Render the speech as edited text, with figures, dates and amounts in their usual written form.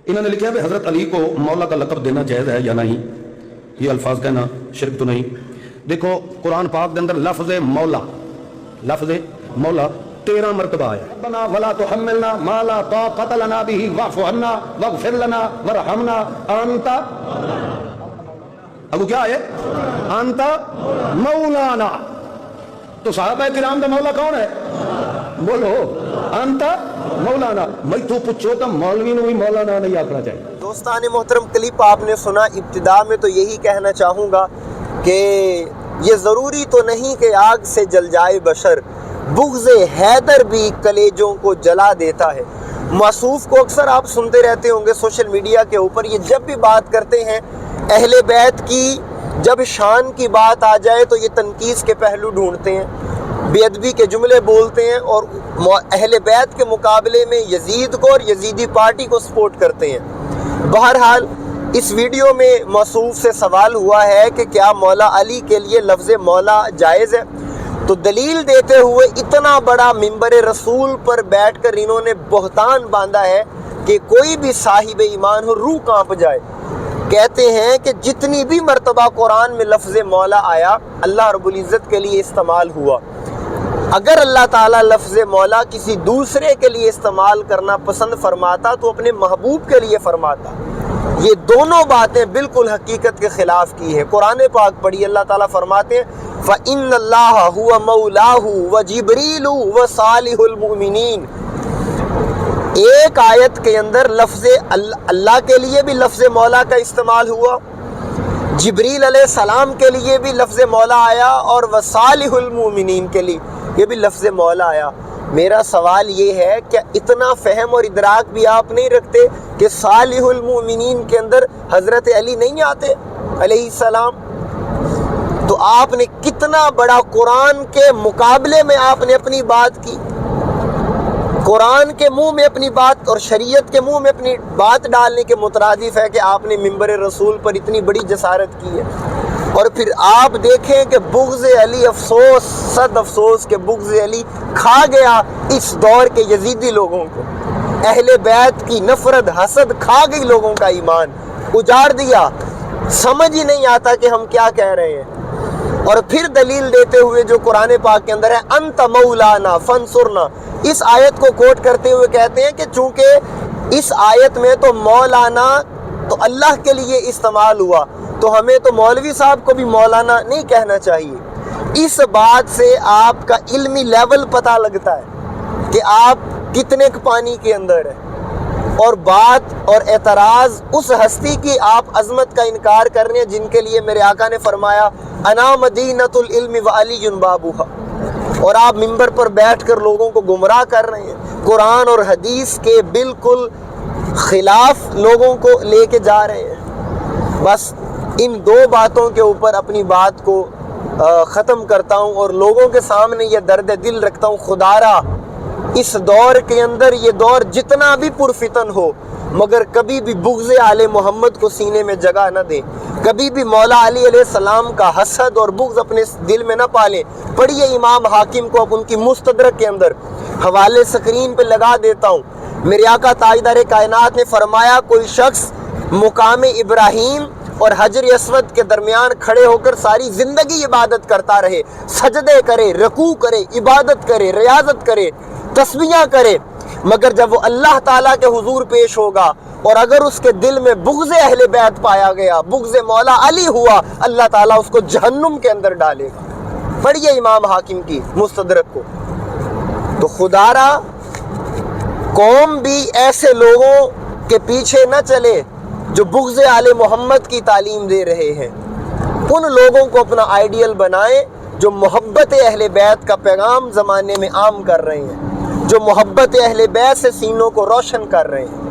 انہوں نے لکھا ہے حضرت علی کو مولا کا لقب دینا جائز ہے یا نہیں، یہ الفاظ کہنا شرک تو نہیں؟ دیکھو قرآن پاک کے اندر لفظ مولا 13 مرتبہ آیا۔ ربنا ولا تحملنا ما لا طاقت لنا به واعف عنا واغفر لنا وارحمنا انت، ابو کیا ہے؟ انت مولانا۔ تو صحابہ کرام کا مولا کون ہے؟ بولو انت مولانا۔ میں تو پوچھو تو مولوی نو بھی مولانا نہیں آکھنا چاہیے۔ دوستان محترم، کلپ آپ نے سنا، ابتدا میں تو یہی کہنا چاہوں گا کہ یہ ضروری تو نہیں کہ آگ سے جل جائے بشر، بغض حیدر بھی کلیجوں کو جلا دیتا ہے۔ موصوف کو اکثر آپ سنتے رہتے ہوں گے سوشل میڈیا کے اوپر، یہ جب بھی بات کرتے ہیں اہل بیت کی، جب شان کی بات آ جائے تو یہ تنقید کے پہلو ڈھونڈتے ہیں، بے ادبی کے جملے بولتے ہیں، اور اہل بیت کے مقابلے میں یزید کو اور یزیدی پارٹی کو سپورٹ کرتے ہیں۔ بہرحال اس ویڈیو میں موصوف سے سوال ہوا ہے کہ کیا مولا علی کے لیے لفظ مولا جائز ہے، تو دلیل دیتے ہوئے اتنا بڑا منبر رسول پر بیٹھ کر انہوں نے بہتان باندھا ہے کہ کوئی بھی صاحب ایمان ہو روح کانپ جائے۔ کہتے ہیں کہ جتنی بھی مرتبہ قرآن میں لفظ مولا آیا اللہ رب العزت کے لیے استعمال ہوا، اگر اللہ تعالیٰ لفظ مولا کسی دوسرے کے لیے استعمال کرنا پسند فرماتا تو اپنے محبوب کے لیے فرماتا۔ یہ دونوں باتیں بالکل حقیقت کے خلاف کی ہیں۔ قرآن پاک پڑھی، اللہ تعالیٰ فرماتے ہیں فَإِنَّ اللَّهَ هُوَ مَوْلَاهُ وَجِبْرِيلُ وَصَالِحُ الْمُؤْمِنِينَ۔ ایک آیت کے اندر لفظ اللہ کے لیے بھی لفظ مولا کا استعمال ہوا، جبریل علیہ السلام کے لیے بھی لفظ مولا آیا، اور وصالح المؤمنین کے لیے یہ بھی لفظ مولا آیا۔ میرا سوال یہ ہے کہ اتنا فہم اور ادراک بھی آپ نہیں رکھتے کہ صالح المؤمنین کے اندر حضرت علی نہیں آتے علیہ السلام؟ تو آپ نے کتنا بڑا قرآن کے مقابلے میں آپ نے اپنی بات کی، قرآن کے منہ میں اپنی بات اور شریعت کے منہ میں اپنی بات ڈالنے کے مترادف ہے کہ آپ نے منبر رسول پر اتنی بڑی جسارت کی ہے۔ اور پھر آپ دیکھیں کہ بغض علی، افسوس، صد افسوس کہ بغض علی کھا گیا اس دور کے یزیدی لوگوں کو، اہل بیت کی نفرت حسد کھا گئی لوگوں کا ایمان، اجاڑ دیا، سمجھ ہی نہیں آتا کہ ہم کیا کہہ رہے ہیں۔ اور پھر دلیل دیتے ہوئے جو قرآن پاک کے اندر ہے انت مولانا فانصرنا، اس آیت کو کوٹ کرتے ہوئے کہتے ہیں کہ چونکہ اس آیت میں تو مولانا تو اللہ کے لیے استعمال ہوا، تو ہمیں تو مولوی صاحب کو بھی مولانا نہیں کہنا چاہیے۔ اس بات سے آپ کا علمی لیول پتہ لگتا ہے کہ آپ کتنے پانی کے اندر ہیں، اور بات اور اعتراض اس ہستی کی آپ عظمت کا انکار کر رہے ہیں جن کے لیے میرے آقا نے فرمایا انا مدینۃ العلم وعلی بابوہا، اور آپ منبر پر بیٹھ کر لوگوں کو گمراہ کر رہے ہیں، قرآن اور حدیث کے بالکل خلاف لوگوں کو لے کے جا رہے ہیں۔ بس ان دو باتوں کے اوپر اپنی بات کو ختم کرتا ہوں، اور لوگوں کے سامنے یہ درد دل رکھتا ہوں، خدارا اس دور کے اندر یہ دور جتنا بھی پرفتن ہو مگر کبھی بھی بغض آل محمد کو سینے میں جگہ نہ دیں، کبھی بھی مولا علی علیہ السلام کا حسد اور بغض اپنے دل میں نہ پالیں۔ پڑھیے امام حاکم کو، اب ان کی مستدرک کے اندر حوالے سکرین پہ لگا دیتا ہوں، میرے آقا تاجدار کائنات نے فرمایا کوئی شخص مقام ابراہیم اور حجر اسود کے درمیان کھڑے ہو کر ساری زندگی عبادت کرتا رہے، سجدے کرے، رکوع کرے، عبادت کرے، ریاضت کرے، تسبیحاں کرے، مگر جب وہ اللہ تعالیٰ کے حضور پیش ہوگا اور اگر اس کے دل میں بغض اہل بیت پایا گیا، بغض مولا علی ہوا، اللہ تعالیٰ اس کو جہنم کے اندر ڈالے گا۔ پڑھیے امام حاکم کی مستدرک کو۔ تو خدارا قوم بھی ایسے لوگوں کے پیچھے نہ چلے جو بغض آل محمد کی تعلیم دے رہے ہیں، ان لوگوں کو اپنا آئیڈیل بنائیں جو محبت اہل بیت کا پیغام زمانے میں عام کر رہے ہیں، جو محبت اہل بیت سے سینوں کو روشن کر رہے ہیں۔